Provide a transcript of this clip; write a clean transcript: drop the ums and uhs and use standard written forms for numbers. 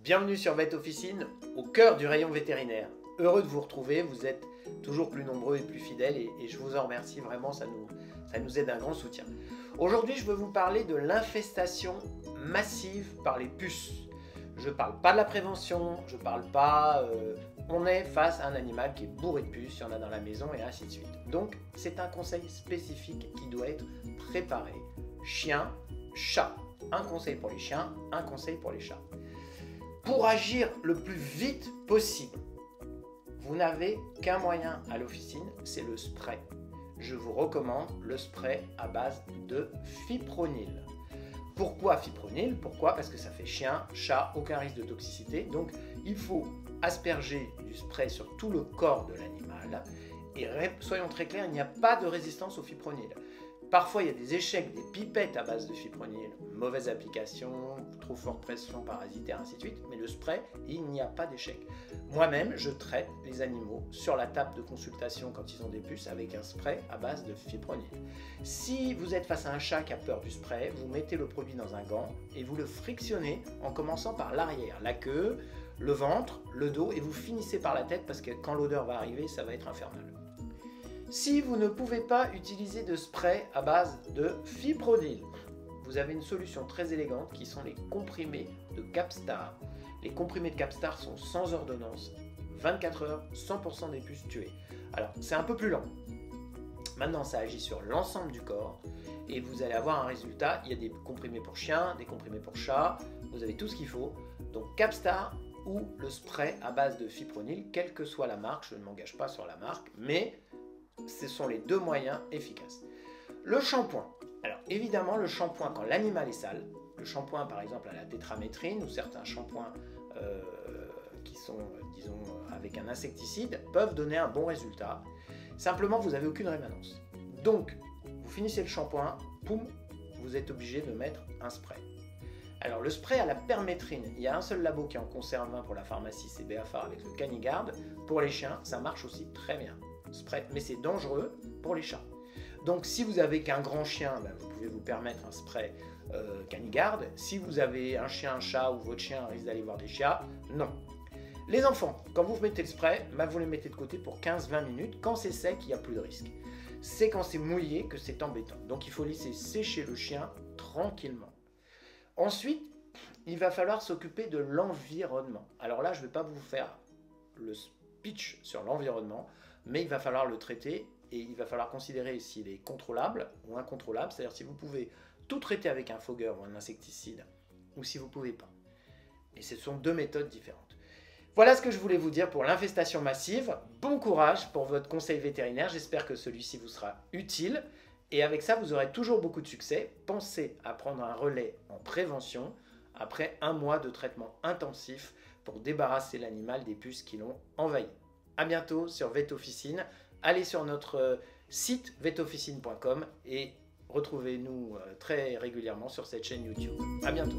Bienvenue sur Vet Officine, au cœur du rayon vétérinaire. Heureux de vous retrouver, vous êtes toujours plus nombreux et plus fidèles et je vous en remercie vraiment, ça nous aide un grand soutien. Aujourd'hui, je veux vous parler de l'infestation massive par les puces. Je ne parle pas de la prévention, je ne parle pas... on est face à un animal qui est bourré de puces, il y en a dans la maison et ainsi de suite. Donc, c'est un conseil spécifique qui doit être préparé. Chien, chat. Un conseil pour les chiens, un conseil pour les chats. Pour agir le plus vite possible, vous n'avez qu'un moyen à l'officine, c'est le spray. Je vous recommande le spray à base de fipronil. Pourquoi fipronil? Pourquoi? Parce que ça fait chien, chat, aucun risque de toxicité. Donc il faut asperger du spray sur tout le corps de l'animal. Et soyons très clairs, il n'y a pas de résistance au fipronil. Parfois, il y a des échecs, des pipettes à base de fipronil, mauvaise application, trop forte pression parasitaire, ainsi de suite. Mais le spray, il n'y a pas d'échec. Moi-même, je traite les animaux sur la table de consultation quand ils ont des puces avec un spray à base de fipronil. Si vous êtes face à un chat qui a peur du spray, vous mettez le produit dans un gant et vous le frictionnez en commençant par l'arrière, la queue, le ventre, le dos et vous finissez par la tête parce que quand l'odeur va arriver, ça va être infernal. Si vous ne pouvez pas utiliser de spray à base de fipronil, vous avez une solution très élégante qui sont les comprimés de Capstar. Les comprimés de Capstar sont sans ordonnance, 24 heures, 100% des puces tuées. Alors, c'est un peu plus lent. Maintenant, ça agit sur l'ensemble du corps et vous allez avoir un résultat. Il y a des comprimés pour chiens, des comprimés pour chats, vous avez tout ce qu'il faut. Donc, Capstar ou le spray à base de fipronil, quelle que soit la marque, je ne m'engage pas sur la marque, mais ce sont les deux moyens efficaces. Le shampoing. Alors évidemment, le shampoing quand l'animal est sale, le shampoing par exemple à la tétramétrine ou certains shampoings qui sont, disons, avec un insecticide peuvent donner un bon résultat. Simplement, vous n'avez aucune rémanence. Donc, vous finissez le shampoing, poum, vous êtes obligé de mettre un spray. Alors le spray à la permétrine, il y a un seul labo qui en conserve un pour la pharmacie, c'est Béafar avec le Canigarde. Pour les chiens, ça marche aussi très bien. Spray, mais c'est dangereux pour les chats. Donc si vous avez qu'un grand chien, ben, vous pouvez vous permettre un spray Canigarde. Si vous avez un chien, un chat ou votre chien risque d'aller voir des chats, non. Les enfants, quand vous mettez le spray, ben, vous le mettez de côté pour 15-20 minutes. Quand c'est sec, il n'y a plus de risque. C'est quand c'est mouillé que c'est embêtant. Donc il faut laisser sécher le chien tranquillement. Ensuite, il va falloir s'occuper de l'environnement. Alors là, je ne vais pas vous faire le speech sur l'environnement, mais il va falloir le traiter et il va falloir considérer s'il est contrôlable ou incontrôlable, c'est-à-dire si vous pouvez tout traiter avec un fogueur ou un insecticide ou si vous ne pouvez pas. Et ce sont deux méthodes différentes. Voilà ce que je voulais vous dire pour l'infestation massive. Bon courage pour votre conseil vétérinaire, j'espère que celui-ci vous sera utile et avec ça vous aurez toujours beaucoup de succès. Pensez à prendre un relais en prévention après un mois de traitement intensif pour débarrasser l'animal des puces qui l'ont envahi. À bientôt sur Vet Officine. Allez sur notre site vetofficine.com et retrouvez-nous très régulièrement sur cette chaîne YouTube. À bientôt.